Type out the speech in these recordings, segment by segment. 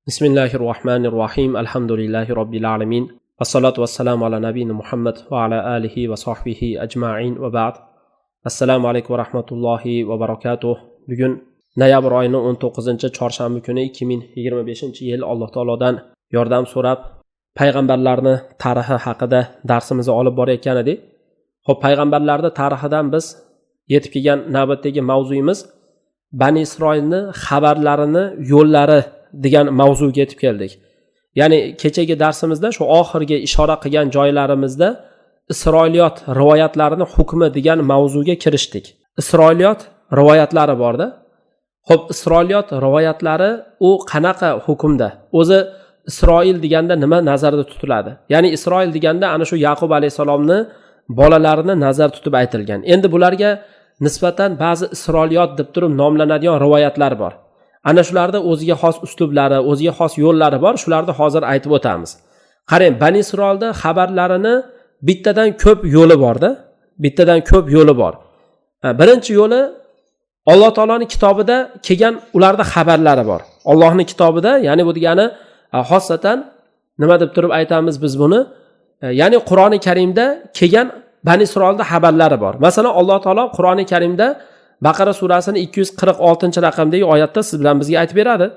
Bismillahirrohmanirrohim. Alhamdulillahi robbil alamin. Assalatu vassalamu ala nabiyina Muhammad va ala alihi va sahbihi ajma'in va ba'd. Assalomu alaykum va rahmatullohi va barakatuh. Bugun noyabr oyining 19-chorshanba kuni 2025-yil Alloh taolodan yordam so'rab payg'ambarlarning tarixi haqida darsimizni olib borayotgan edik. Xo'p, payg'ambarlarning tarixidan biz yetib kelgan navbatdagi mavzuyimiz Bani Isroilning xabarlarini, yo'llari degan mavzuga yetib keldik. Ya'ni kechagi darsimizda shu oxirgi ishora qilgan joylarimizda Isroiliyot rivoyatlarining hukmi degan mavzuga kirishdik. Isroiliyot rivoyatlari borda. Xo'p, Isroiliyot rivoyatlari u qanaqa hukmda? O'zi Isroil deganda nima nazarda tutiladi? Ya'ni Isroil deganda ana shu Yaqub alayhisalomni bolalarini nazar tutib aytilgan. Endi bularga nisbatan ba'zi Isroiliyot deb turib nomlanadigan rivoyatlar bor. Ana shularda o'ziga xos uslublari, o'ziga xos yo'llari bor. Shularni hozir aytib o'tamiz. Qarang, Bani Isroilda xabarlarini bittadan ko'p yo'li borda. Bittadan ko'p yo'li bor. Birinchi yo'li Alloh taoloning kitobida kelgan ularda xabarlari bor. Allohning kitobida, ya'ni bu degani xosatan nima deb turib aytamiz biz buni? Ya'ni Qur'oni Karimda kelgan Bani Isroilda xabarlari bor. Masalan, Alloh taolo Qur'oni Karimda Baqara surasining 246-raqamdagi oyatda siz bilan bizga aytib beradi.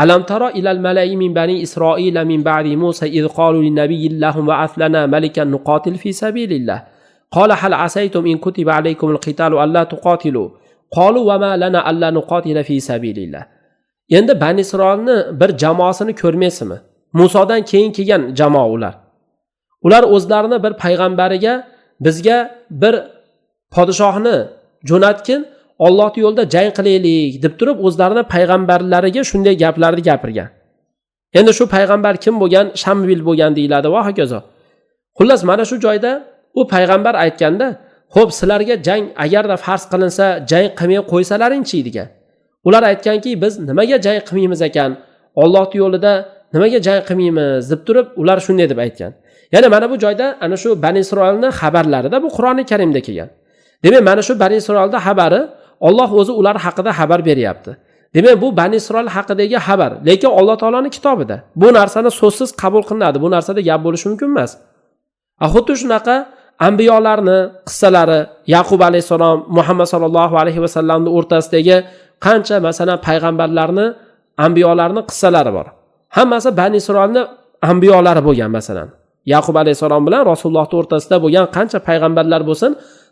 Alam tara ilal mala'i min bani Isroila min ba'di Musa iz qalu lin nabiyyin lahum ba'ath lana malikan nuqatil fi sabilillah. Qala hal asaytum in kutiba alaykumul qitalu alla tuqatilu. Qalu wa ma lana alla nuqatila fi sabilillah. Endi Bani Isroilni bir jamoasini ko'rmaysizmi? Musodan keyin kelgan jamoa ular. Ular o'zlarini bir payg'ambariga, bizga bir podshohni jo'natkin, Alloh yo'lida jang qilaylik deb turib o'zlarini payg'ambarlariga shunday gaplarni gapirgan. Endi shu payg'ambar kim bo'lgan? Shambil bo'lgan deyiladi va hokazo. Xullas, mana shu joyda u payg'ambar aytganda, "Xo'p, sizlarga jang agarda farz qilinsa, jang qilmay qo'ysalaring-chi" degan. Ular aytganki, "Biz nimaga jang qilmaymiz ekan? Alloh yo'lida nimaga jang qilmaymiz?" deb turib ular shunday deb aytgan. Ya'ni mana bu joyda ana shu Bani Isroilning xabarlarida bu Qur'oni Karimda kelgan. Demak, mana shu Bani Isroilda xabari Alloh o'zi ular haqida xabar beryapti. Demak, bu Bani Isroil haqidagi xabar, lekin Alloh taoloning kitobida. Bu narsani so'zsiz qabul qilinadi. Bu narsada gap bo'lishi mumkin emas. Xuddi shunaqa anbiyolarning qissalari, Yaqub alayhisalom, Muhammad sallallohu alayhi va sallamning o'rtasidagi qancha masalan payg'ambarlarning, anbiyolarning qissalari bor. Hammasi Bani Isroilning anbiyolari bo'lgan masalan. Yaqub alayhisalom bilan Rasulullohning o'rtasida bo'lgan qancha payg'ambarlar bo'lsin,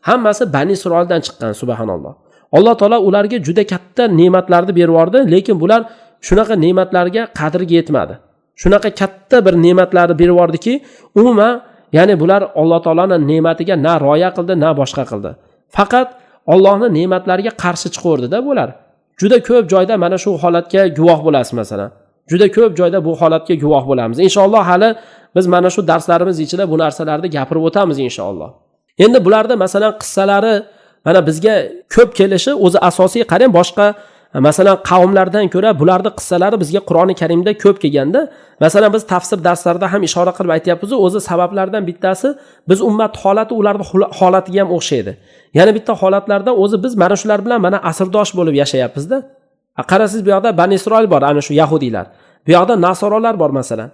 hammasi Bani Isroildan chiqqan, subhanalloh. Alloh taolo ularga juda katta ne'matlarni berib yubordi, lekin bular shunaqa ne'matlarga qadriga yetmadi. Shunaqa katta bir ne'matlarni berib yubordiki, umuman, ya'ni bular Alloh taoloning ne'matiga na rioya qildi, na boshqa qildi. Faqat Allohning ne'matlariga qarshi chiqardi-da bular. Juda ko'p joyda mana shu holatga guvoh bo'lasiz masalan. Juda ko'p joyda bu holatga guvoh bo'lamiz. Inshaalloh hali biz mana shu darslarimiz ichida bu narsalarni gapirib o'tamiz inshaalloh. Endi bularda masalan qissalari mana bizga ko'p kelishi o'zi asosiy qarang, boshqa masalan qavmlardan ko'ra bularning qissalari bizga Qur'oni Karimda ko'p kelganda, masalan biz tafsir darslarida ham ishora qilib aytyapmiz, o'zi sabablardan bittasi biz ummat holati ularning holatiga ham o'xshaydi. Ya'ni bitta holatlardan o'zi biz mana shular bilan mana asrdosh bo'lib yashayapmiz-da. Qarasiz, bu yoqda Bani Isroil bor, ana shu yahudiylar. Bu yoqda nasorolar bor masalan.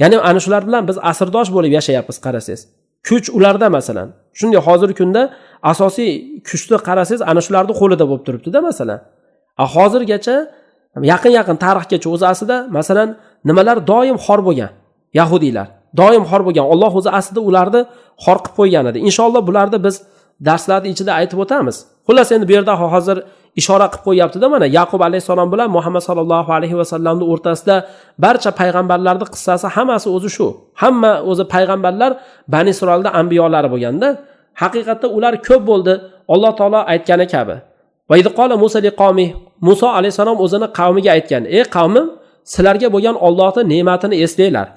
Ya'ni ana shular bilan biz asrdosh bo'lib yashayapmiz qarasangiz. Kuch ularda masalan. Shunday hozirgi kunda asosiy kuchni qarasangiz ana shularning qo'lida bo'lib turibdi-da masalan. Hozirgacha yaqin tarixgacha o'zi aslida masalan nimalar doim xor bo'lgan? Yahudiylar doim xor bo'lgan. Alloh o'zi aslida ularni xor qilib qo'ygan edi. Inshaalloh bularni biz darslarda ichida aytib o'tamiz. Xullas, endi bu yerda hozir ishora qilib qo'yapti-da, mana Yaqub alayhisalom bilan Muhammad sallallohu alayhi va sallamning o'rtasida barcha payg'ambarlarning qissasi hammasi o'zi shu. Hamma o'zi payg'ambarlar Bani Isroilda anbiyolari bo'lganda, haqiqatda ular ko'p bo'ldi. Alloh taolo aytgani kabi. Va iz qala Musa liqomi, Musa alayhisalom o'zini qavmiga aytgan: "Ey qavmim, sizlarga bo'lgan Allohning ne'matini eslanglar."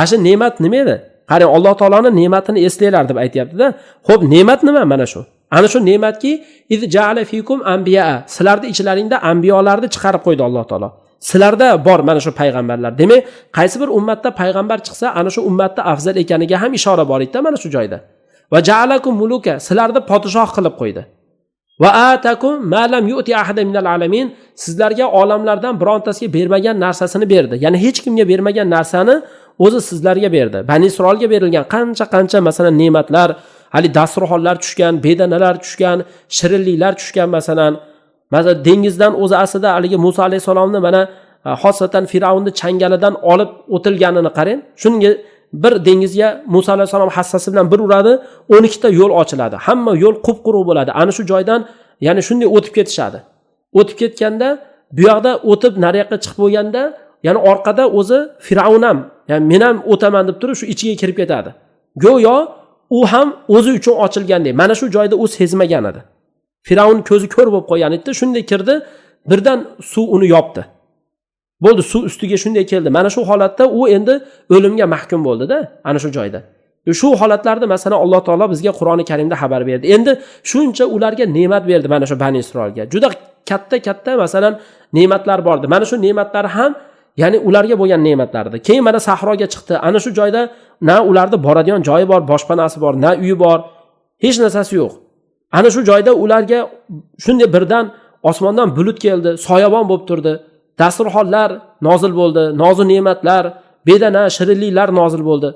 Asha ne'mat nima edi? Qarang, Alloh taoloning ne'matini eslanglar deb aytayapti-da. Xo'p, ne'mat nima mana shu? Ana shu ne'matki, iz ja'ala fikum anbiya. Sizlarning ichlaringda anbiyolarni chiqarib qo'ydi Alloh taolo. Sizlarda bor mana shu payg'ambarlar. Demak, qaysi bir ummatda payg'ambar chiqsa, ana shu ummatda afzal ekaniga ham ishora bor edi mana shu joyda. Va ja'alakum muluka, sizlarni podshoh qilib qo'ydi. Va atakum ma lam yu'ti ahadan minal alamin, sizlarga olamlardan birontasiga bermagan narsasini berdi. Ya'ni hech kimga bermagan narsani o'zi sizlarga berdi. Bani Isroilga berilgan qancha masalan ne'matlar, hali dasturxonlar tushgan, bedanalar tushgan, shirinliklar tushgan masalan dengizdan o'zi aslida haligi Musa alayhisalomni mana xosatan Firavunni changalidan olib o'tilganini qarang. Shunga bir dengizga Musa alayhisalom hassasi bilan bir uradi, 12 ta yo'l ochiladi. Hamma yo'l qup-quruq bo'ladi. Ana shu joydan ya'ni shunday o'tib ketishadi. O'tib ketganda bu yoqda o'tib nariyoqqa chiqib bo'lganda, ya'ni orqada o'zi Firavun ham, ya'ni men ham o'taman deb turib shu ichiga kirib ketadi. Go'yo u ham o'zi uchun ochilgandek. Mana shu joyda u sezmagan edi. Firavun ko'zi ko'r bo'lib qolgan edi, shunday kirdi, birdan suv uni yopdi. Bo'ldi, suv ustiga shunday keldi. Mana shu holatda u endi o'limga mahkum bo'ldi-da, ana shu joyda. Shu holatlarda masalan Alloh taolo bizga Qur'oni Karimda xabar berdi. Endi shuncha ularga ne'mat berdi mana shu Bani Isroilga. Juda katta masalan ne'matlar bordi. Mana shu ne'matlar ham ya'ni ularga bo'lgan ne'matlardir. Keyin mana sahroga chiqdi. Ana shu joyda na ularda boradigan joyi bor, boshpanasi bor, na uyi bor, hech narsasi yo'q. Ana shu joyda ularga shunday birdan osmondan bulut keldi, soyabon bo'lib turdi. Dasturxonlar nozil bo'ldi, nozu ne'matlar, bedana, shirinliklar nozil bo'ldi.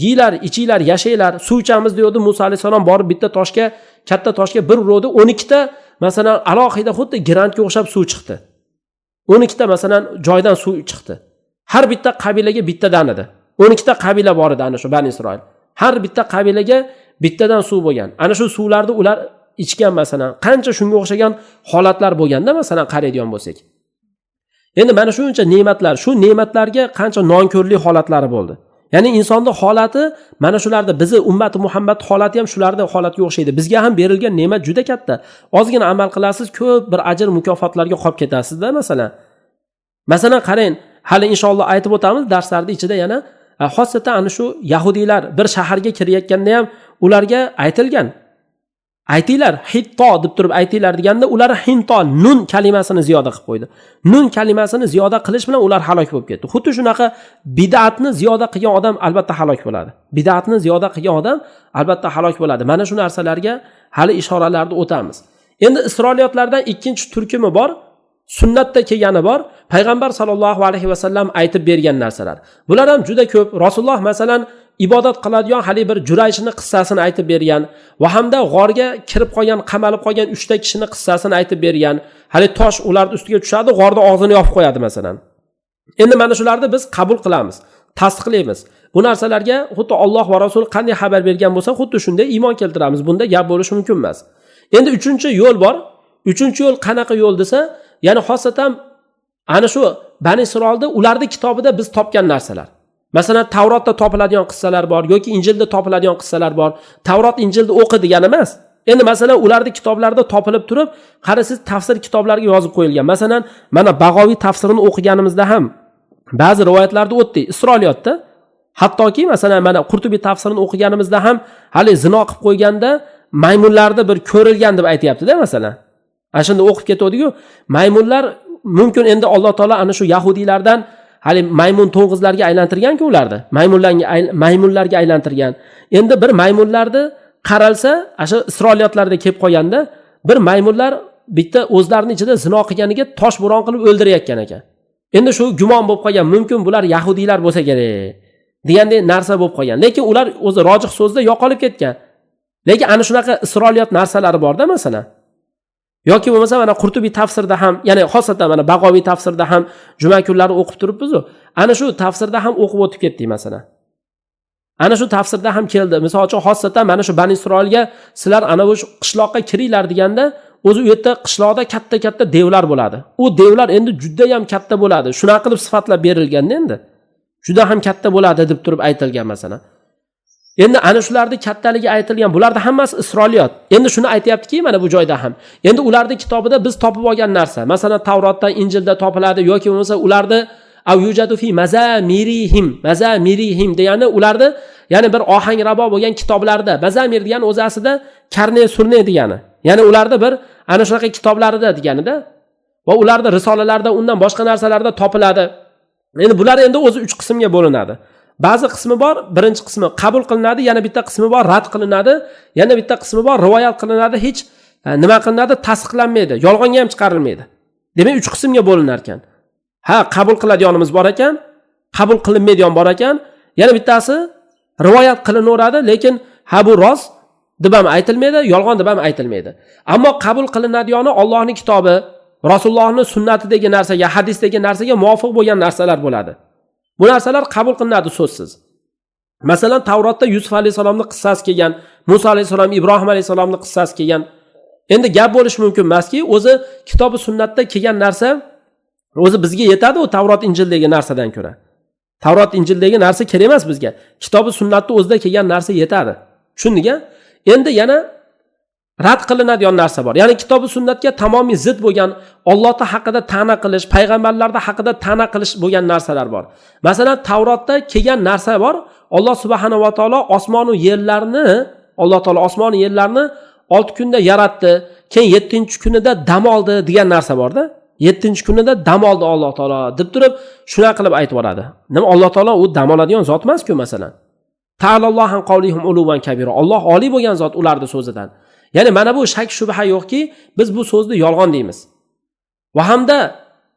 Yeylar, ichinglar, yashaylar, suv ichamiz deydi Musa alayhisalom borib bitta toshga, katta toshga bir urdi, 12 ta masalan alohida xuddi grantga o'xshab suv chiqdi. 12 ta masalan joydan suv chiqdi. Har bitta qabilaga bittadan edi. 12 ta qabila bor edi ana shu Bani Isroil. Har bitta qabilaga bittadan suv bo'lgan. Ana shu suvlarni ular ichgan masalan. Qancha shunga o'xshagan holatlar bo'lganda masalan qaraydigan bo'lsak. Endi mana shuncha ne'matlar, shu ne'matlarga qancha nonko'rlik holatlari bo'ldi. Ya'ni insonning holati mana shularda, bizi ummati Muhammad holati ham shularning holatiga o'xshaydi. Bizga ham berilgan ne'mat juda katta. Ozgina amal qilasiz, ko'p bir ajr mukofotlarga qolib ketasizda masalan. Masalan qarang, hali inshaalloh aytib o'tamiz darslarda ichida yana xosatan ana shu yahudiylar bir shaharga kirayotganda ham ularga aytilgan. Aytinglar, hitto deb turib aytinglar deganda ular hinto nun kalimasini ziyoda qilib qo'ydi. Nun kalimasini ziyoda qilish bilan ular halok bo'lib ketdi. Xuddi shunaqa bid'atni ziyoda qilgan odam albatta halok bo'ladi. Bid'atni ziyoda qilgan odam albatta halok bo'ladi. Mana shu narsalarga hali ishoralarni o'tamiz. Endi Isroiliyotlardan ikkinchi turkumi bor. Sunnatda kelgani bor, payg'ambar sallallohu alayhi vasallam aytib bergan narsalar. Bular ham juda ko'p. Rasululloh masalan ibodat qiladigan hali bir Jurayshni qissasini aytib bergan va hamda g'orga kirib qolgan, qamalib qolgan 3 ta kishini qissasini aytib bergan. Hali tosh ularning ustiga tushadi, g'orda og'zini yopib qo'yadi masalan. Endi mana shularni biz qabul qilamiz, tasdiqlaymiz. Bu narsalarga xuddi Alloh va Rasul qanday xabar bergan bo'lsa, xuddi shunday iymon keltiramiz. Bunda gap bo'lishi mumkin emas. Endi 3-chi yo'l bor. 3-chi yo'l qanaqa yo'l desa, ya'ni xosatan ana shu Bani Isroilda ularning kitobida biz topgan narsalar. Masalan, Tavrotda topiladigan qissalar bor yoki Injilda topiladigan qissalar bor. Tavrot Injilda o'qi degani emas. Endi masalan, ularning kitoblarida topilib turib, qarasiz tafsir kitoblariga yozib qo'yilgan. Masalan, mana Bag'oviy tafsirini o'qiganimizda ham ba'zi rivoyatlarda o'tdi. Isroiliyotda hattoki masalan mana Qurtubiy tafsirini o'qiganimizda ham hali zino qilib qo'yganda maymunlarni bir ko'rilgan deb aytayapti-da masalan. Ana shunda o'qib ketadiku, maymunlar mumkin endi Alloh taolo ana shu yahudiylardan hali maymun to'ng'izlarga aylantirgan-ku ularni. Maymunlarga aylantirgan. Endi bir maymunlarni qaralsa, o'sha Isroiliyotlarda kelib qolganda, bir maymunlar bitta o'zlarining ichida zino qilganiga tosh bo'ron qilib o'ldirayotgan ekan. Endi shu gumon bo'lib qolgan, mumkin bular yahudiylar bo'lsa kerak degandek narsa bo'lib qolgan. Lekin ular o'zi rojih so'zda yo'qolib ketgan. Lekin ana shunaqa Isroiliyot narsalari bor-da masalan. Yoki bo'lmasa mana Qurtubiy tafsirda ham, ya'ni xosatan mana Bag'oviy tafsirda ham juma kunlari o'qib turibmiz-ku. Ana shu tafsirda ham o'qib o'tib ketdik masalan. Ana shu tafsirda ham keldi. Misol uchun xosatan mana shu Bani Isroilga sizlar ana bu qishloqqa kiringlar deganda, o'zi u yerda qishloqda katta-katta devlar bo'ladi. U devlar endi juda ham katta bo'ladi. Shunaqa qilib sifatlab berilganda endi juda ham katta bo'ladi deb turib aytilgan masalan. Endi ana shularning kattaligi aytilgan. Bularda hammasi Isroiliyot. Endi shuni aytayaptiki, mana bu joyda ham. Endi ularning kitobida biz topib olgan narsa, masalan Tavrotda, Injilda topiladi yoki bo'lmasa ularni aw yujadu fi mazamirihim degani ularni, ya'ni bir ohangrabo bo'lgan kitoblarda, mazamir degani o'zi aslida karne surne degani. Ya'ni ularda bir ana shunaqa kitoblarida deganida va ularda risolalarda, undan boshqa narsalarda topiladi. Endi bular endi o'zi 3 qismga bo'linadi. Ba'zi qismi bor, birinchi qismi qabul qilinadi, yana bitta qismi bor rad qilinadi, yana bitta qismi bor rivoyat qilinadi, hech nima qilinadi? Tasdiqlanmaydi, yolg'onga ham chiqarilmaydi. Demak, 3 qismga bo'linar ekan. Ha, qabul qiladiganimiz bor ekan, qabul qilinmaydigan bor ekan. Yana bittasi rivoyat qilinaveradi, lekin ha bu rost deb ham aytilmaydi, yolg'on deb ham aytilmaydi. Ammo qabul qilinadiganı Allohning kitobi, Rasulullohning sunnatidagi narsaga, hadisdagi narsaga muvofiq bo'lgan narsalar bo'ladi. Bu narsalar qabul qilinadi so'zsiz. Masalan, Tavrotda Yusuf alayhisolamning qissasi kelgan, Musa alayhisolam, Ibrohim alayhisolamning qissasi kelgan. Endi gap bo'lish mumkin emaski, o'zi kitobi sunnatda kelgan narsa o'zi bizga yetadi, u Tavrot Injildagi narsadan ko'ra. Tavrot Injildagi narsa kerak emas bizga. Kitobi sunnatda o'zida kelgan narsa yetadi. Tushundingmi? Endi yana rad qilinadigan narsa bor. Ya'ni kitobi sunnatga tamomiy zid bo'lgan, Allohning haqida ta'na qilish, payg'ambarlarning haqida ta'na qilish bo'lgan narsalar bor. Masalan, Tavrotda kelgan narsa bor. Alloh subhanahu va taolo osmon va yerlarni, Alloh taolo osmon va yerlarni 6 kunda yaratdi, keyin 7-kunida dam oldi degan narsa borda. 7-kunida dam oldi Alloh taolo deb turib, shuna qilib aytib boradi. Nima Alloh taolo u dam oladigan zot emas-ku masalan. Ta'alallohan qawlihum uluvan kabira. Alloh oliy bo'lgan zot ularning so'zidan. Ya'ni mana bu shak shubha yo'qki, biz bu so'zni yolg'on deymiz. Va hamda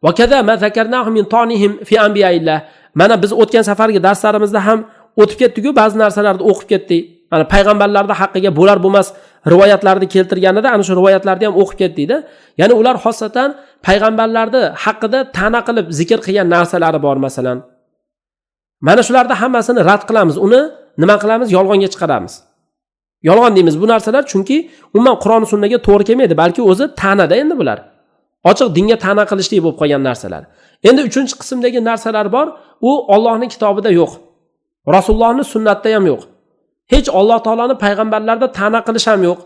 va kaza ma zakarnahu min tanihim fi anbiyaillah. Mana biz o'tgan safargi darslarimizda ham o'tib ketdik-ku, ba'zi narsalarni o'qib ketdik. Mana payg'ambarlarning haqqiga bo'lar bo'lmas rivoyatlarni keltirganida ana shu rivoyatlarni ham o'qib ketdik-da. Ya'ni ular xosatan payg'ambarlarning haqida ta'na qilib zikr qilgan narsalari bor masalan. Mana shularni hammasini rad qilamiz, uni nima qilamiz? Yolg'onga chiqaramiz. Yolg'on deymiz bu narsalar, chunki umuman Qur'on sunnaga to'g'ri kelmaydi, balki o'zi ta'nada endi bular. Ochiq dinga ta'na qilishlik bo'lib qolgan narsalar. Endi 3-qismdagi narsalar bor, u Allohning kitobida yo'q. Rasulullohning sunnatida ham yo'q. Hech Alloh taolaning payg'ambarlarida ta'na qilish ham yo'q.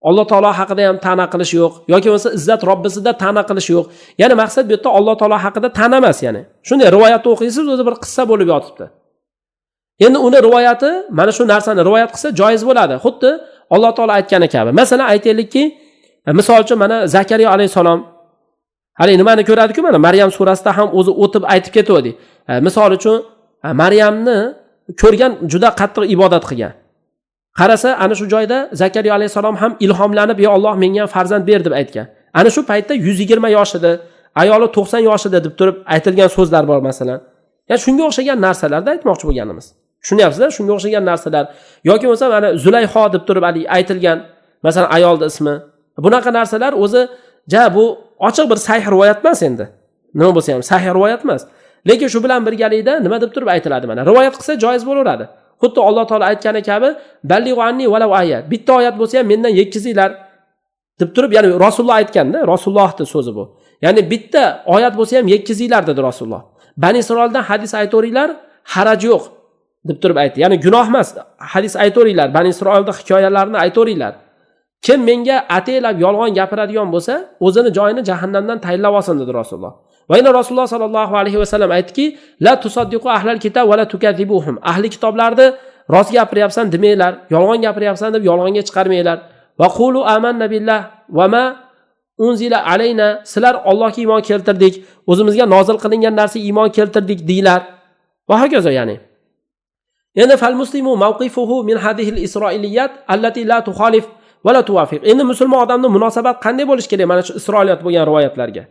Alloh taolo haqida ham ta'na qilish yo'q, yoki bo'lmasa izzat Robbisida ta'na qilish yo'q. Ya'ni maqsad bu yerda Alloh taolo haqida ta'na emas, ya'ni. Shunday rivoyatni o'qiysiz, o'zi bir qissa bo'lib yotibdi. Endi uni rivoyati, mana shu narsani rivoyat qilsa joiz bo'ladi. Xuddi Alloh taolo aytgani kabi. Masalan, aytaylikki, misol uchun mana Zakariya alayhisalom hali nimani ko'radi-ku, mana Maryam surasida ham o'zi o'tib aytib ketdi. Misol uchun Maryamni ko'rgan, juda qattiq ibodat qilgan. Qarasa, ana shu joyda Zakariya alayhisalom ham ilhomlanib, "Ey Alloh, menga farzand ber" deb aytgan. Ana shu paytda 120 yoshida, ayoli 90 yoshida deb turib aytilgan so'zlar bor masalan. Ya'ni shunga o'xshagan narsalarda aytmoqchi bo'lganimiz. Tushunyapsizlar? Shunga o'xshagan narsalar yoki bo'lsa mana Zulayho deb turib aytilgan, masalan, ayolning ismi. Bunaqa narsalar o'zi bu ochiq bir sahih rivoyat emas endi. Nima bo'lsa ham sahih rivoyat emas. Lekin shu bilan birgalikda nima deb turib aytiladi mana? Rivoyat qilsa joiz bo'laveradi. Xuddi Alloh taolo aytgani kabi, "Ballighu anni walau ayat." Bitta oyat bo'lsa ham mendan yetkazinglar deb turib, ya'ni Rasululloh aytganda, Rasulullohning so'zi bu. Ya'ni bitta oyat bo'lsa ham yetkazinglar dedi Rasululloh. Bani Isroildan hadis aytoringlar, haraj yo'q deb turib aytdi. Ya'ni gunoh emas, hadis aytoringlar, Bani Isroilning hikoyalarini aytoringlar. Kim menga ataylab yolg'on gapiradigan bo'lsa, o'zini joyini jahannamdan tayinlab olsin dedi Rasululloh. Va yana Rasululloh sallallohu alayhi vasallam aytdiki, "La tusaddiqu ahlal kitob va la tukazibuhum." Ahli kitoblarni rost gapiryapsan demanglar, yolg'on gapiryapsan deb yolg'onga chiqarmanglar. Va qulu amanna billah va ma unzila alayna. Sizlar Allohga iymon keltirdik, o'zimizga nozil qilingan narsa iymon keltirdik deylar. Va hokazo ya'ni. Endi fal muslimu mawqifuhu min hadhihi al-isroiliyat allati la tukhalif va la tuwafiq. Endi musulmon odamning munosabat qanday bo'lish kerak mana shu isroiliyat bo'lgan rivoyatlarga?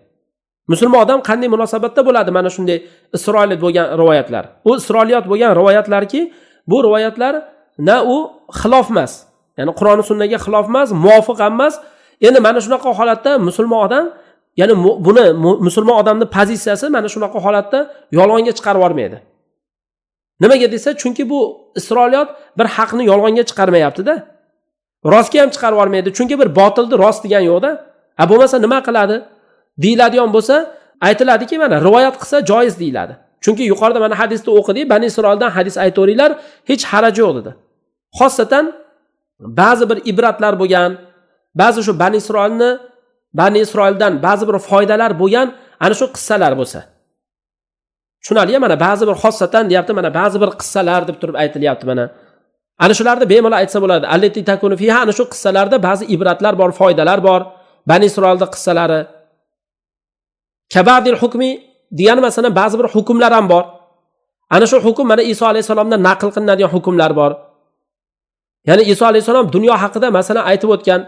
Musulmon odam qanday munosabatda bo'ladi mana shunday isroiliyat bo'lgan rivoyatlar? U isroiliyat bo'lgan rivoyatlarki, bu rivoyatlar na u xilof emas. Ya'ni Qur'on sunnaga xilof emas, muvofiq ham emas. Endi mana shunaqa holatda musulmon odam, ya'ni buni musulmon odamning pozitsiyasi mana shunaqa holatda yolg'onga chiqarib yormaydi. Nimaga desa, chunki bu isroiliyat bir haqni yolg'onga chiqarmayapti-da. Rostga ham chiqarib yormaydi, chunki bir botilni rost degan yo'qda. Bo'lmasa nima qiladi? Deyiladigan bo'lsa, aytiladiki, mana rivoyat qilsa joiz deyiladi. Chunki yuqorida mana hadisda o'qidik, Bani Isroildan hadis aytoringlar, hech haraj yo'q dedi. Xosatan ba'zi bir ibratlar bo'lgan, ba'zi shu Bani Isroildan ba'zi bir foydalar bo'lgan ana shu qissalar bo'lsa. Tushunarli, mana ba'zi bir xosatan deyapti, mana ba'zi bir qissalar deb turib aytilyapti mana. Ana shularni bemalol aytsa bo'ladi. Allati takunu fiha, ana shu qissalarda ba'zi ibratlar bor, foydalar bor. Bani Isroilning qissalari. Kabadil hukmi degan masalan ba'zi bir hukmlar ham bor. Ana shu hukm mana Iso alayhisolamdan naql qilinadigan hukmlar bor. Ya'ni Iso alayhisolam dunyo haqida masalan aytib o'tgan,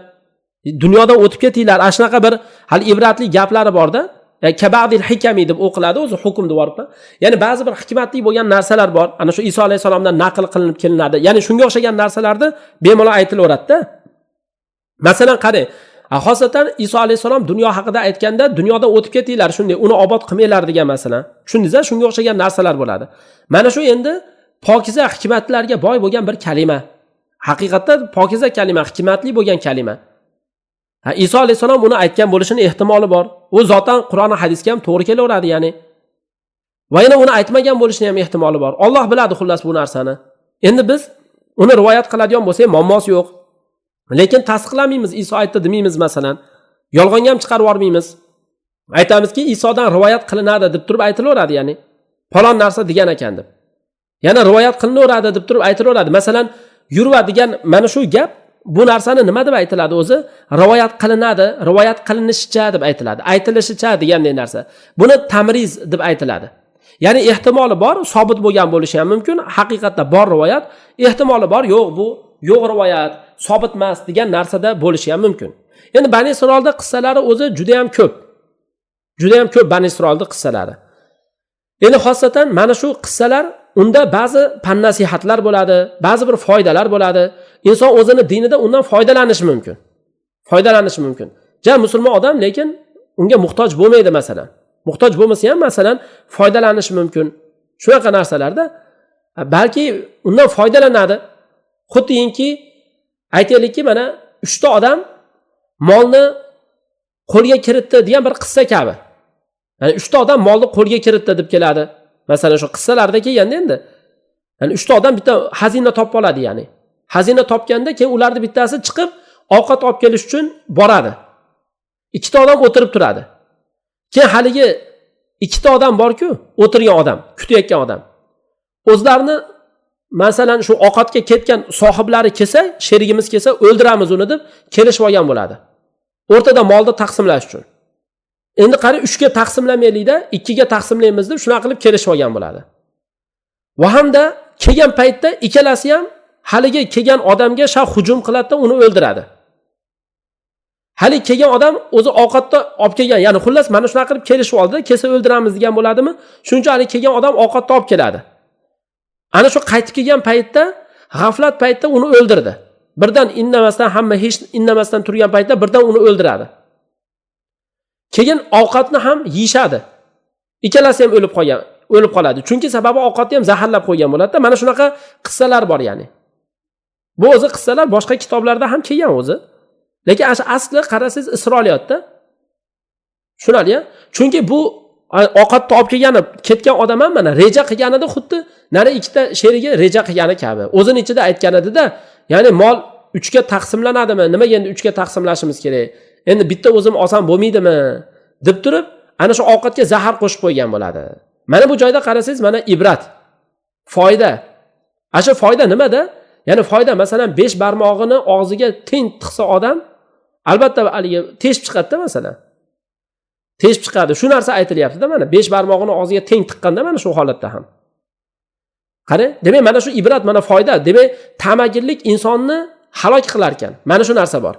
Dunyodan o'tib ketinglar. Ana shunaqa bir hal ibratli gaplari borda. Kabadil hikami deb o'qiladi, o'zi hukmni borib. Ya'ni ba'zi bir hikmatli bo'lgan narsalar bor. Ana shu Iso alayhisalomdan naql qilinib kelinadi. Ya'ni shunga o'xshagan narsalarni bemalol aytilaveradi-da. Masalan, qarang, xosatan Iso alayhisalom dunyo haqida aytganda, dunyodan o'tib ketinglar, shunday uni obod qilmanglar degan masalan. Tushundingizmi? Shunga o'xshagan narsalar bo'ladi. Mana shu endi pokiza hikmatlarga boy bo'lgan bir kalima. Haqiqatda pokiza kalima, hikmatli bo'lgan kalima. Iso alayhisalom uni aytgan bo'lishini ehtimoli bor. U zotan Qur'on va hadisga ham to'g'ri kelaveradi, ya'ni. Va yana uni aytmagan bo'lishini ham ehtimoli bor. Alloh biladi xullas bu narsani. Endi biz uni rivoyat qiladigan bo'lsak, muammosi yo'q. Lekin tasdiqlamaymiz, Iso aytdi demaymiz masalan. Yolg'onga ham chiqarib yormaymiz. Aytamizki, Isodan rivoyat qilinadi deb turib aytilaveradi, ya'ni. Falon narsa degan ekan deb. Yana rivoyat qilinaveradi deb turib aytilaveradi. Masalan, yurva degan mana shu gap bu narsani nima deb aytiladi o'zi? Rivoyat qilinadi, rivoyat qilinishicha deb aytiladi. Aytilishicha deganday narsa. Buni tamriz deb aytiladi. Ya'ni ehtimoli bor, sobit bo'lgan bo'lishi ham mumkin. Haqiqatda bor rivoyat, ehtimoli bor, yo'q bu yo'q rivoyat, sobit emas degan narsada bo'lishi ham mumkin. Endi Bani Isroilda qissalari o'zi juda ham ko'p. Juda ham ko'p Bani Isroilda qissalari. Endi xosatan mana shu qissalar unda ba'zi fan nasihatlar bo'ladi, ba'zi bir foydalar bo'ladi. Inson o'zini dinida undan foydalanishi mumkin. Foydalanishi mumkin. Musulmon odam lekin unga muhtoj bo'lmaydi masalan. Muhtoj bo'lmasa ham masalan foydalanishi mumkin. Shunaqa narsalarda balki undan foydalanadi. Xuddiki aytaylikki mana 3 ta odam molni qo'lga kiritdi degan bir qissa kabi. Ya'ni 3 ta odam molni qo'lga kiritdi deb keladi. Masalan shu qissalarda kelganda endi. Ya'ni 3 ta odam bitta xazina topib oladi, ya'ni. Xazina topganda keyin ularning bittasi chiqib ovqat olib kelish uchun boradi. 2 ta odam o'tirib turadi. Keyin haligi 2 ta odam bor-ku, o'tirgan odam, kutayotgan odam. O'zlarini masalan shu ovqatga ketgan sohiblari kelsa, sherigimiz kelsa o'ldiramiz uni deb kelishib olgan bo'ladi. O'rtada molni taqsimlash uchun. Endi qari 3 ga taqsimlamaylikda, 2 ga taqsimlaymiz deb shuna qilib kelishib olgan bo'ladi. Va hamda kelgan paytda ikkalasi ham haligi kelgan odamga hujum qiladi-da, uni o'ldiradi. Hali kelgan odam o'zi ovqatda olib kelgan, ya'ni xullas mana shuna qilib kelishib oldi, kelsa o'ldiramiz degan bo'ladimi? Shuncha hali kelgan odam ovqatda olib keladi. Ana shu qaytib kelgan paytda, g'aflat paytda uni o'ldirdi. Birdan indamasdan, hamma hech indamasdan turgan paytda birdan uni o'ldiradi. Keyin ovqatni ham yeyishadi. Ikkalasi ham o'lib qoladi. Chunki sababi ovqatni ham zaharlab qo'ygan bo'ladi-da. Mana shunaqa qissalar bor, ya'ni. Bu o'zi qissalar boshqa kitoblarda ham kelgan o'zi. Lekin asli qarasangiz Isroiliyotda. Tushunali-ya? Chunki bu ovqatni olib kelgani, ketgan odam ham mana reja qilganida xuddi nari ikkita sherigi reja qilgani kabi. O'zining ichida aytgan edi-da, ya'ni mol 3 ga taqsimlanadimi? Nimaga endi 3 ga taqsimlashimiz kerak? Endi bitta o'zim olsam bo'lmaydimi? deb turib, ana shu ovqatga zahar qo'shib qo'ygan bo'ladi. Mana bu joyda qarasangiz, mana ibrat, foyda. Asha foyda nimada? Ya'ni foyda masalan 5 barmog'ini og'ziga teng tiqsa odam, albatta haligi teshib chiqadi-da masalan. Teshib chiqadi. Shu narsa aytilyapti-da mana 5 barmog'ini og'ziga teng tiqqanda mana shu holatda ham. Qarang, demak mana shu ibrat, mana foyda. Demak, tamagirlik insonni halok qilar ekan. Mana shu narsa bor.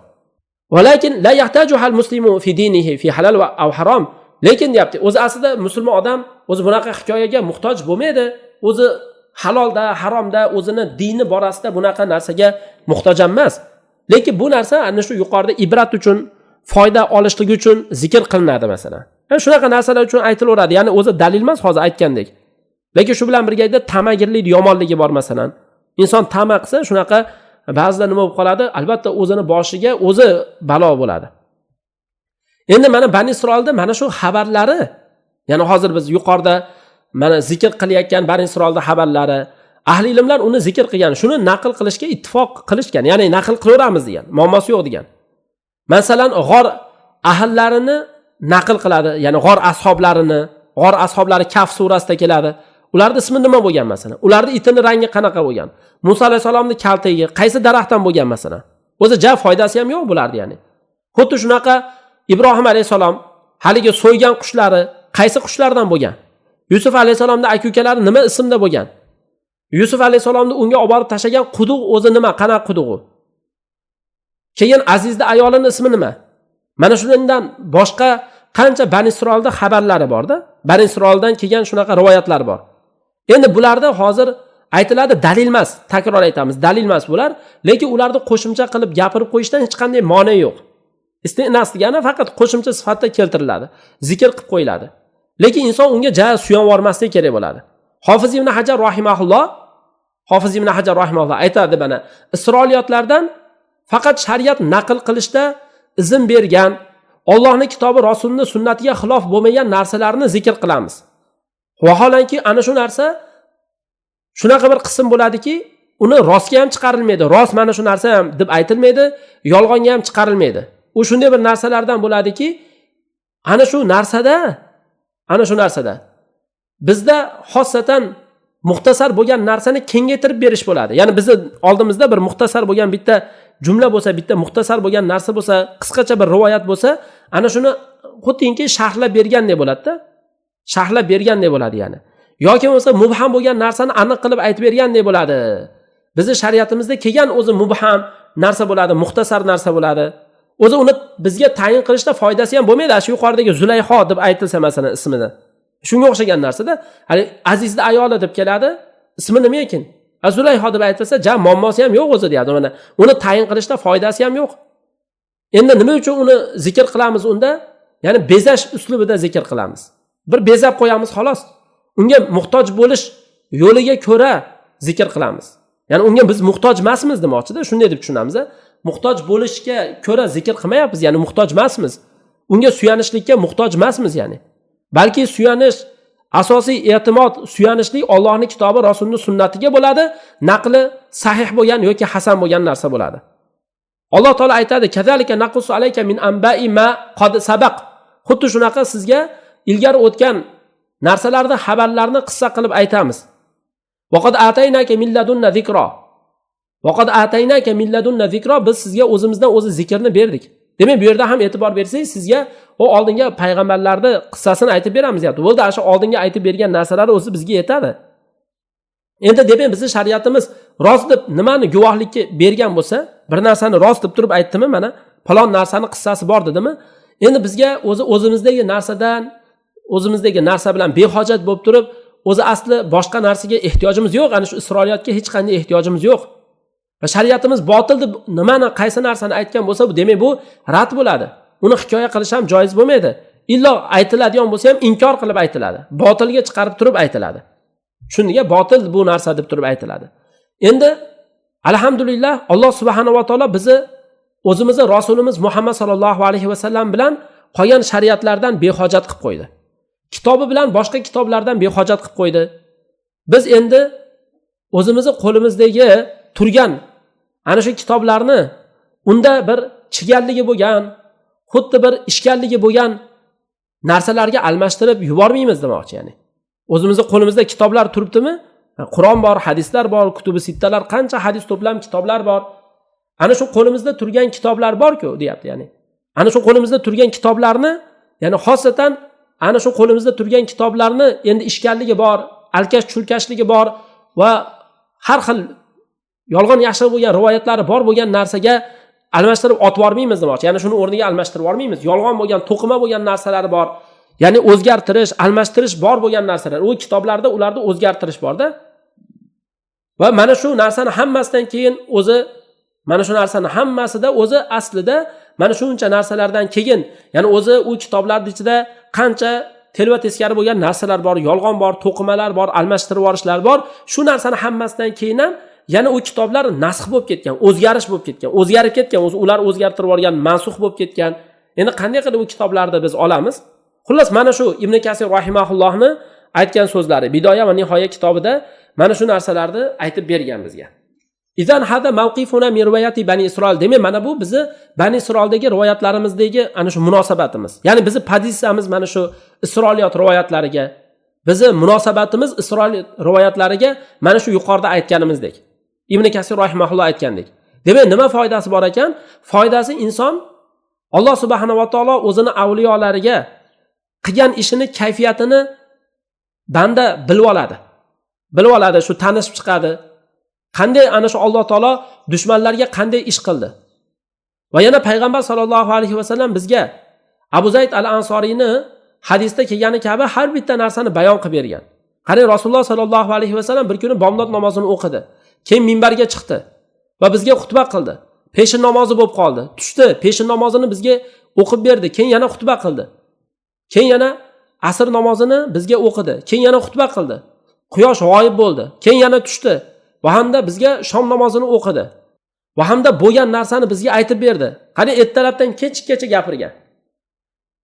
Walakin la yahtajuhal muslimu fi dinihi fi halal va aw harom. Lekin deyapti, o'zi aslida musulmon odam o'zi bunaqa hikoyaga muhtoj bo'lmaydi. O'zi halolda, haromda, o'zini dini borasida bunaqa narsaga muhtoj emas. Lekin bu narsa ana shu yuqorida ibrat uchun, foyda olishligi uchun zikr qilinadi masalan. Shunaqa narsalar uchun aytilaveradi. Ya'ni o'zi dalil emas hozir aytgandek. Lekin shu bilan birga tamagirlik yomonligi bor masalan. Inson tama qilsa shunaqa ba'zida nima bo'lib qoladi? Albatta o'zini boshiga o'zi balo bo'ladi. Endi mana Bani Isroilda mana shu xabarlari, ya'ni hozir biz yuqorida mana zikr qilayotgan Bani Isroilda xabarlari, ahli ilmlar uni zikr qilgan, shuni naql qilishga ittifoq qilishgan, ya'ni naql qilaveramiz degan, muammosi yo'q degan. Masalan, g'or ahllarini naql qiladi, ya'ni g'or ashoblari Kaf surasida keladi. Ularning ismi nima bo'lgan masalan? Ularning itining rangi qanaqa bo'lgan? Musa alayhisolamning kaltagi qaysi daraxtdan bo'lgan masalan? O'zi foydasi ham yo'q bulardi, ya'ni. Xuddi shunaqa Ibrohim alayhisalom haligi so'ygan qushlari qaysi qushlardan bo'lgan? Yusuf alayhisalomning aka-ukalari nima ismda bo'lgan? Yusuf alayhisalomni unga olib borib tashagan quduq o'zi nima, qanaqa quduq u? Keyin Azizning ayolini ismi nima? Mana shundan boshqa qancha Bani Isroilda xabarlari bor-da. Bani Isroildan kelgan shunaqa rivoyatlar bor. Endi bularda hozir aytiladi dalil emas, takror aytamiz, dalil emas bular, lekin ularni qo'shimcha qilib gapirib qo'yishdan hech qanday ma'no yo'q. Istinas degani faqat qo'shimcha sifatida keltiriladi, zikr qilib qo'yiladi. Lekin inson unga suyanib yormasligi kerak bo'ladi. Hofiz ibn Hajar rahimahulloh aytadi mana, Isroiliyotlardan faqat shariat naql qilishda izn bergan, Allohning kitobi, Rasulning sunnatiga xilof bo'lmagan narsalarni zikr qilamiz. Vaholanki ana shu narsa shunaqa bir qism bo'ladiki, uni rostga ham chiqarilmaydi. Rost mana shu narsa ham deb aytilmaydi, yolg'onga ham chiqarilmaydi. U shunday bir narsalardan bo'ladiki, ana shu narsada bizda xossatan muxtasar bo'lgan narsani kengaytirib berish bo'ladi. Ya'ni bizni oldimizda bir muxtasar bo'lgan bitta jumla bo'lsa, bitta muxtasar bo'lgan narsa bo'lsa, qisqacha bir rivoyat bo'lsa, ana shuni xuddinki sharhlab bergandek bo'ladi-da. Sharhlab bergandek bo'ladi ya'ni. Yoki bo'lsa mubham bo'lgan narsani aniq qilib aytib bergandek bo'ladi. Bizning shariatimizda kelgan o'zi mubham narsa bo'ladi, muxtasar narsa bo'ladi. O'zi uni bizga tayin qilishda foydasi ham bo'lmaydi. Shu yuqoridagi Zulayho deb aytilsa masalan ismini. Shunga o'xshagan narsada, hali Azizning ayoli deb keladi, ismi nima ekan? Zulayho deb aytilsa, muammosi ham yo'q o'zi deyadi. Mana uni tayin qilishda foydasi ham yo'q. Endi nima uchun uni zikr qilamiz unda? Ya'ni bezash uslubida zikr qilamiz. Bir bezab qo'yamiz xolos. Unga muhtoj bo'lish yo'liga ko'ra zikr qilamiz. Ya'ni unga biz muhtoj emasmiz demoqchida, shunday deb tushunamiz. Muhtoj bo'lishga ko'ra zikr qilmayapmiz, ya'ni muhtoj emasmiz. Unga suyanishlikka muhtoj emasmiz ya'ni. Balki suyanish, asosiy e'timod, suyanishlik Allohning kitobi, Rasulning sunnatiga bo'ladi, naqli sahih bo'lgan yoki hasan bo'lgan narsa bo'ladi. Alloh taolo aytadi: "Kazalika naqussu alayka min anba'i ma qad sabaq." Xuddi shunaqa sizga ilgari o'tgan narsalarni xabarlarni qissa qilib aytamiz. Vaqad ataynaka min ladunna zikra. Vaqad ataynaka min ladunna zikra, biz sizga o'zimizdan o'zi zikrni berdik. Demak, bu yerda ham e'tibor bersangiz, sizga o oldingi payg'ambarlarning qissasini aytib beramiz deyapti. Bo'ldi, o'sha oldingi aytib bergan narsalari o'zi bizga yetadi. Endi demak, bizning shariatimiz rost deb nimani guvohlikka bergan bo'lsa, bir narsani rost deb turib aytdimi, mana falon narsani qissasi bor dedimi? Endi bizga o'zimizdagi narsa bilan behojat bo'lib turib, o'zi asli boshqa narsaga ehtiyojimiz yo'q. Ana shu isroiliyatga hech qanday ehtiyojimiz yo'q. Va shariatimiz botil deb qaysi narsani aytgan bo'lsa, bu demak bu rad bo'ladi. Uni hikoya qilish ham joiz bo'lmaydi. Illo aytiladigan bo'lsa ham inkor qilib aytiladi. Botilga chiqarib turib aytiladi. Shunga botil bu narsa deb turib aytiladi. Endi alhamdulillah Alloh subhanahu va taolo bizni o'zimizni Rasulimiz Muhammad sallallohu alayhi va sallam bilan qolgan shariatlardan behojat qilib qo'ydi. Kitobi bilan boshqa kitoblardan behojat qilib qo'ydi. Biz endi o'zimizni qo'limizdagi turgan ana shu kitoblarni unda bir chiganligi bo'lgan, xuddi bir ishkanligi bo'lgan narsalarga almashtirib yubormaymiz demoqchi ya'ni. O'zimizning qo'limizda kitoblar turibdimi? Qur'on bor, hadislar bor, kutubi sittalar, qancha hadis to'plam kitoblar bor. Ana shu qo'limizda turgan kitoblar bor-ku, deyapti ya'ni. Ana shu qo'limizda turgan kitoblarni, ya'ni xosatan ana shu qo'limizda turgan kitoblarni endi ishkanligi bor, alkash-chulkashligi bor va har xil yolg'on yashiq bo'lgan rivoyatlari bor bo'lgan narsaga almashtirib otib yormaymiz demoqchi. Ya'ni shuni o'rniga almashtirib yormaymiz. Yolg'on bo'lgan, to'qima bo'lgan narsalari bor. Ya'ni o'zgartirish, almashtirish bor bo'lgan narsalar. U kitoblarda ularni o'zgartirish bor-da. Va mana shu narsani hammasidan keyin o'zi mana shu narsani hammasida o'zi aslida mana shuncha narsalardan keyin, ya'ni o'zi u kitoblarning ichida qancha telva teskari bo'lgan narsalar bor, yolg'on bor, to'qimalar bor, almashtirib yorishlar bor. Shu narsani hammasidan keyin ham yana u kitoblar nasx bo'lib ketgan, o'zgarish bo'lib ketgan, o'zgarib ketgan, o'zi ular o'zgartirib yuborgan, mansux bo'lib ketgan. Endi qanday qilib u kitoblarni biz olamiz? Xullas mana shu Ibn Kasir rahimahullohni aytgan so'zlari Bidoya va Nihoya kitobida mana shu narsalarni aytib bergan bizga. Izan hada mavqifuna min rivoyati Bani Isroil. Demak, mana bu bizni Bani Isroildagi rivoyatlarimizdagi ana shu munosabatimiz. Ya'ni bizni pozitsiyamiz mana shu Isroiliyot rivoyatlariga, bizni munosabatimiz Isroil rivoyatlariga mana shu yuqorida aytganimizdek. Ibn Kasir rahimahulloh aytgandek. Demak, nima foydasi bor ekan? Foydasi inson Alloh subhanahu va taolo o'zini avliyolariga qilgan ishini kayfiyatini banda bilib oladi. Bilib oladi, shu tanishib chiqadi. Qanday ana shu Alloh taolo dushmanlarga qanday ish qildi? Va yana payg'ambar sollallohu alayhi vasallam bizga Abu Zayd al-Ansoriyni hadisda kelgani kabi har bitta narsani bayon qilib bergan. Qarang, Rasululloh sollallohu alayhi vasallam bir kuni bomdod namozini o'qidi. Keyin minbarga chiqdi va bizga xutba qildi. Peshin namozi bo'lib qoldi. Tushdi, peshin namozini bizga o'qib berdi. Keyin yana xutba qildi. Keyin yana asr namozini bizga o'qidi. Keyin yana xutba qildi. Quyosh g'oyib bo'ldi. Keyin yana tushdi. Va hamda bizga shom namozini o'qidi. Va hamda bo'lgan narsani bizga aytib berdi. Qani ertalabdan kechgacha gapirgan.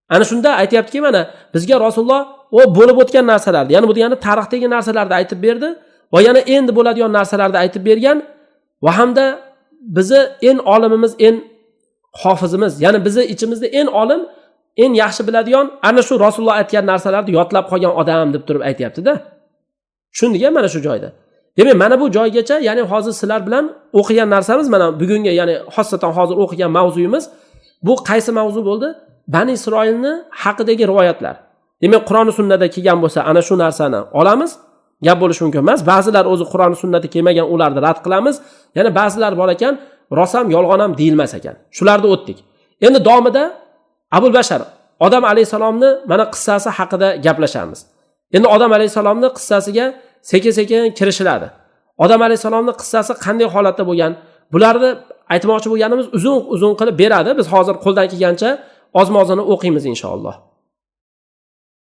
Ana shunda aytayaptiki, mana bizga Rasululloh o bo'lib o'tgan narsalarni, ya'ni bu degani tarixdagi narsalarni aytib berdi va yana endi bo'ladigan narsalarni aytib bergan va hamda bizni eng olimimiz, eng hofizimiz, ya'ni bizni ichimizda eng olim, eng yaxshi biladigan ana shu Rasululloh aytgan narsalarni yodlab qolgan odam deb turib aytayapti-da. Tushundingmi mana shu joyda? Demak, mana bu joygacha, ya'ni hozir sizlar bilan o'qigan narsamiz, mana bugungi, ya'ni xosatan hozir o'qigan mavzuyimiz bu qaysi mavzu bo'ldi? Bani Isroilni haqidagi rivoyatlar. Demak, Qur'on va sunnatda kelgan bo'lsa, ana shu narsani olamiz. Gap bo'lishi mumkin emas. Ba'zilar o'zi Qur'on va sunnatda kelmagan, ularni rad qilamiz. Yana ba'zilar bor ekan, rosam yolg'on ham deyilmas ekan. Shularni o'tdik. Endi davomida Abul Bashar Odam alayhisalomni mana qissasi haqida gaplashamiz. Endi Odam alayhisalomni qissasiga sekin-sekin kirishiladi. Odam alayhisalomni qissasi qanday holatda bo'lgan? Bularni aytmoqchi bo'lganimiz uzun-uzun qilib beradi. Biz hozir qo'ldan kelgancha ozmozini o'qiymiz inshaalloh.